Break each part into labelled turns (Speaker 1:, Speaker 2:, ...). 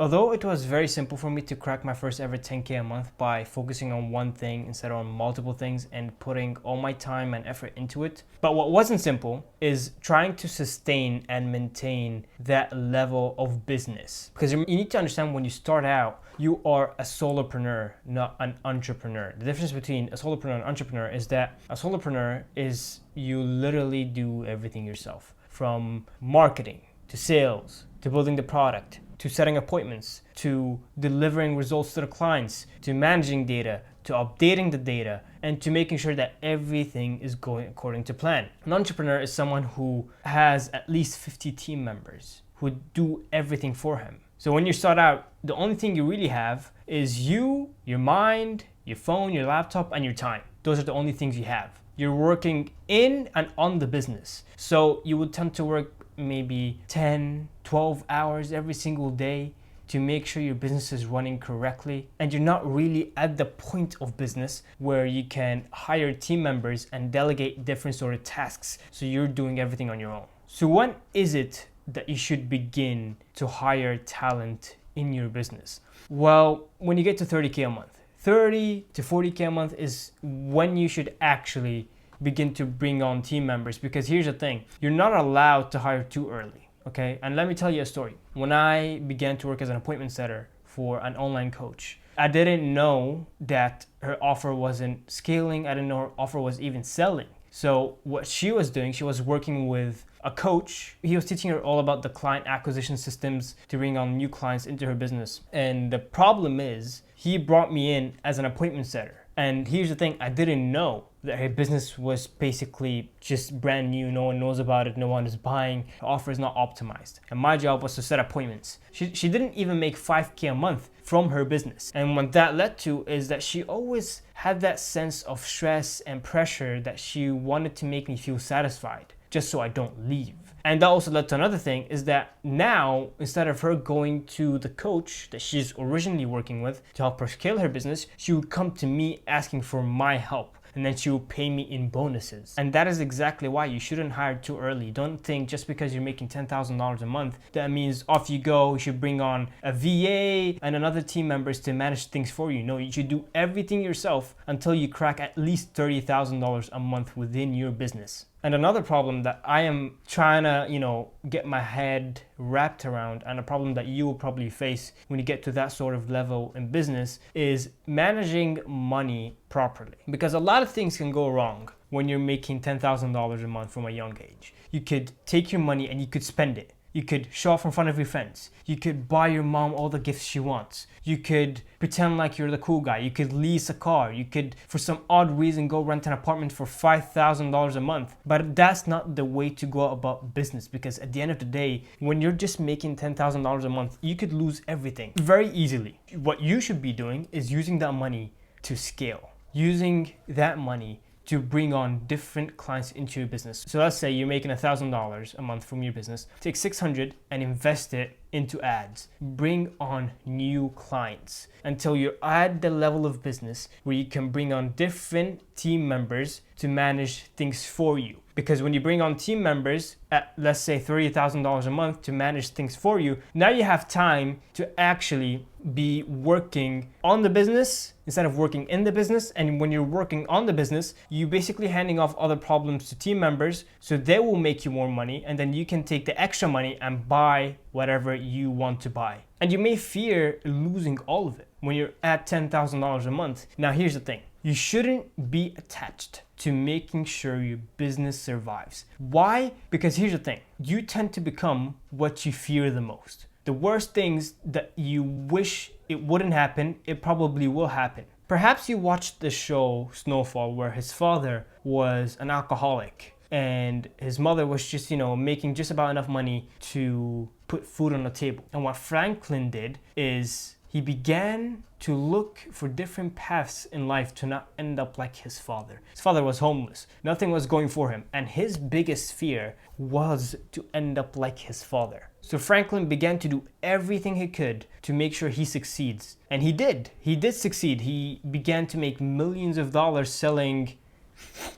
Speaker 1: Although it was very simple for me to crack my first ever 10K a month by focusing on one thing instead of on multiple things and putting all my time and effort into it. But what wasn't simple is trying to sustain and maintain that level of business. Because you need to understand, when you start out, you are a solopreneur, not an entrepreneur. The difference between a solopreneur and an entrepreneur is that a solopreneur is you literally do everything yourself, from marketing to sales to building the product to setting appointments, to delivering results to the clients, to managing data, to updating the data, and to making sure that everything is going according to plan. An entrepreneur is someone who has at least 50 team members who do everything for him. So when you start out, the only thing you really have is you, your mind, your phone, your laptop, and your time. Those are the only things you have. You're working in and on the business. So you would tend to work maybe 10, 12 hours every single day to make sure your business is running correctly. And you're not really at the point of business where you can hire team members and delegate different sort of tasks. So you're doing everything on your own. So when is it that you should begin to hire talent in your business? Well, when you get to 30K a month. 30 to 40K a month is when you should actually begin to bring on team members, because here's the thing, you're not allowed to hire too early, okay? And let me tell you a story. When I began to work as an appointment setter for an online coach, I didn't know that her offer wasn't scaling. I didn't know her offer was even selling. So what she was doing, she was working with a coach. He was teaching her all about the client acquisition systems to bring on new clients into her business. And the problem is, he brought me in as an appointment setter. And here's the thing, I didn't know that her business was basically just brand new. No one knows about it. No one is buying. The offer is not optimized. And my job was to set appointments. She didn't even make 5K a month from her business. And what that led to is that she always had that sense of stress and pressure that she wanted to make me feel satisfied just so I don't leave. And that also led to another thing, is that now, instead of her going to the coach that she's originally working with to help her scale her business, she would come to me asking for my help. And then she will pay me in bonuses. And that is exactly why you shouldn't hire too early. Don't think just because you're making $10,000 a month, that means off you go. You should bring on a VA and another team members to manage things for you. No, you should do everything yourself until you crack at least $30,000 a month within your business. And another problem that I am trying to, get my head wrapped around, and a problem that you will probably face when you get to that sort of level in business, is managing money properly. Because a lot of things can go wrong when you're making $10,000 a month from a young age. You could take your money and you could spend it. You could show off in front of your friends. You could buy your mom all the gifts she wants. You could pretend like you're the cool guy. You could lease a car. You could, for some odd reason, go rent an apartment for $5,000 a month. But that's not the way to go about business, because at the end of the day, when you're just making $10,000 a month, you could lose everything very easily. What you should be doing is using that money to scale. Using that money to bring on different clients into your business. So let's say you're making $1,000 a month from your business. Take 600 and invest it into ads. Bring on new clients until you're at the level of business where you can bring on different team members to manage things for you. Because when you bring on team members at, let's say, $30,000 a month to manage things for you, now you have time to actually be working on the business instead of working in the business. And when you're working on the business, you basically handing off other problems to team members, so they will make you more money, and then you can take the extra money and buy whatever you want to buy. And you may fear losing all of it when you're at $10,000 a month. Now here's the thing. You shouldn't be attached to making sure your business survives. Why? Because here's the thing. You tend to become what you fear the most. The worst things that you wish it wouldn't happen, it probably will happen. Perhaps you watched the show Snowfall, where his father was an alcoholic and his mother was just, making just about enough money to put food on the table. And what Franklin did is he began to look for different paths in life to not end up like his father. His father was homeless. Nothing was going for him. And his biggest fear was to end up like his father. So Franklin began to do everything he could to make sure he succeeds. And he did. He did succeed. He began to make millions of dollars selling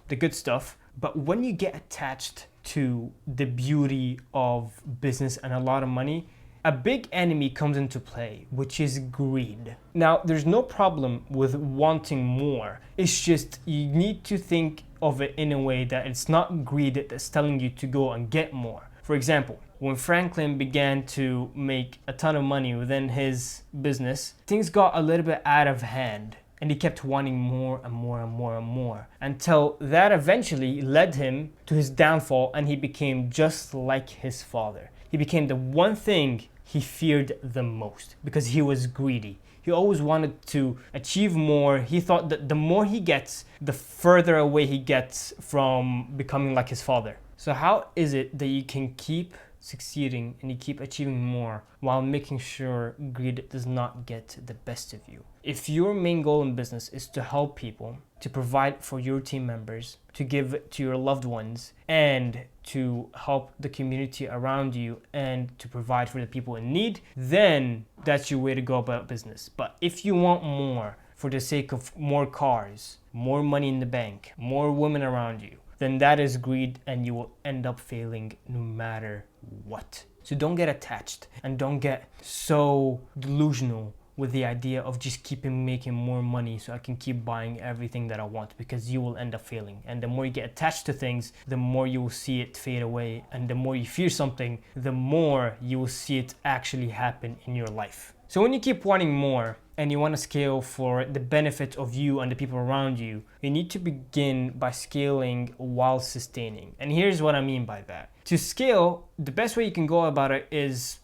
Speaker 1: the good stuff. But when you get attached to the beauty of business and a lot of money, a big enemy comes into play, which is greed. Now, there's no problem with wanting more. It's just you need to think of it in a way that it's not greed that's telling you to go and get more. For example, when Franklin began to make a ton of money within his business, things got a little bit out of hand. And he kept wanting more and more and more and more until that eventually led him to his downfall, and he became just like his father. He became the one thing he feared the most because he was greedy. He always wanted to achieve more. He thought that the more he gets, the further away he gets from becoming like his father. So how is it that you can keep succeeding and you keep achieving more while making sure greed does not get the best of you? If your main goal in business is to help people, to provide for your team members, to give to your loved ones, and to help the community around you, and to provide for the people in need, then that's your way to go about business. But if you want more for the sake of more cars, more money in the bank, more women around you, then that is greed, and you will end up failing no matter what. So don't get attached and don't get so delusional with the idea of just keeping making more money so I can keep buying everything that I want, because you will end up failing. And the more you get attached to things, the more you will see it fade away. And the more you fear something, the more you will see it actually happen in your life. So when you keep wanting more and you want to scale for the benefit of you and the people around you, you need to begin by scaling while sustaining. And here's what I mean by that. To scale, the best way you can go about it is,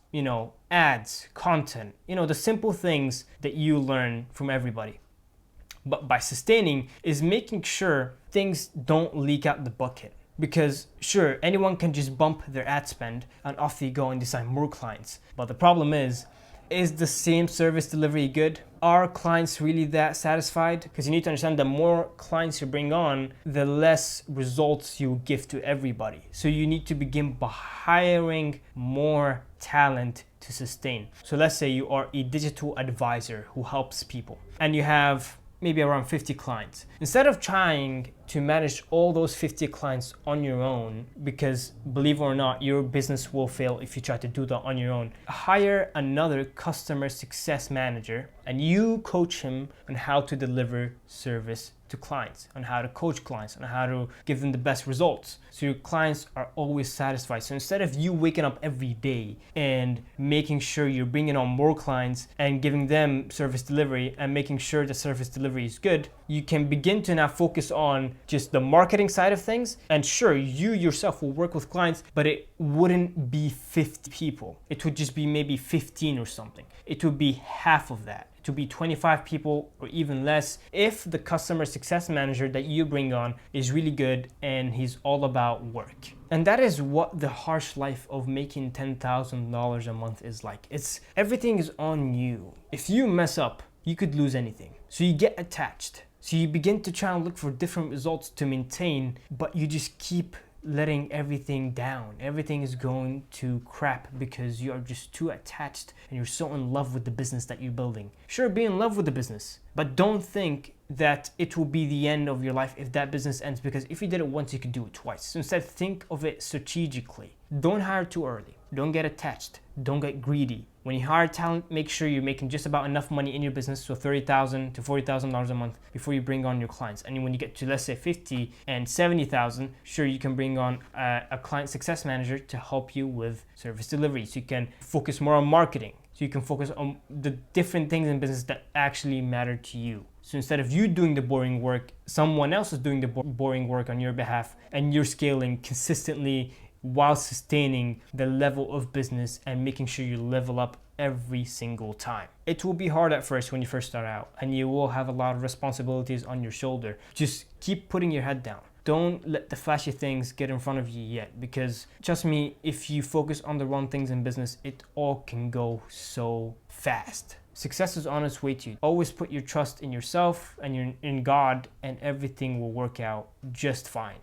Speaker 1: ads, content, the simple things that you learn from everybody. But by sustaining is making sure things don't leak out the bucket. Because sure, anyone can just bump their ad spend and off they go and decide more clients. But the problem is the same service delivery good? Are clients really that satisfied? Because you need to understand the more clients you bring on, the less results you give to everybody. So you need to begin by hiring more talent to sustain. So let's say you are a digital advisor who helps people and you have maybe around 50 clients. Instead of trying to manage all those 50 clients on your own, because believe it or not, your business will fail if you try to do that on your own, hire another customer success manager and you coach him on how to deliver service to clients, on how to coach clients, on how to give them the best results. So your clients are always satisfied. So instead of you waking up every day and making sure you're bringing on more clients and giving them service delivery and making sure the service delivery is good, you can begin to now focus on just the marketing side of things. And sure, you yourself will work with clients, but it wouldn't be 50 people. It would just be maybe 15 or something. It would be half of that. To be 25 people or even less if the customer success manager that you bring on is really good and he's all about work. And that is what the harsh life of making $10,000 a month is like. Everything is on you. If you mess up, you could lose anything. So you get attached. So you begin to try and look for different results to maintain, but you just keep letting everything down. Everything is going to crap because you are just too attached and you're so in love with the business that you're building. Sure, be in love with the business, but don't think that it will be the end of your life if that business ends, because if you did it once, you could do it twice. So instead, think of it strategically. Don't hire too early. Don't get attached. Don't get greedy. When you hire talent, make sure you're making just about enough money in your business, so $30,000 to $40,000 a month before you bring on your clients. And when you get to, let's say, 50 and 70,000, sure, you can bring on a client success manager to help you with service delivery. So you can focus more on marketing. So you can focus on the different things in business that actually matter to you. So instead of you doing the boring work, someone else is doing the boring work on your behalf, and you're scaling consistently while sustaining the level of business and making sure you level up every single time. It will be hard at first when you first start out, and you will have a lot of responsibilities on your shoulder. Just keep putting your head down. Don't let the flashy things get in front of you yet, because trust me, if you focus on the wrong things in business, it all can go so fast. Success is on its way to you. Always put your trust in yourself and in God, and everything will work out just fine.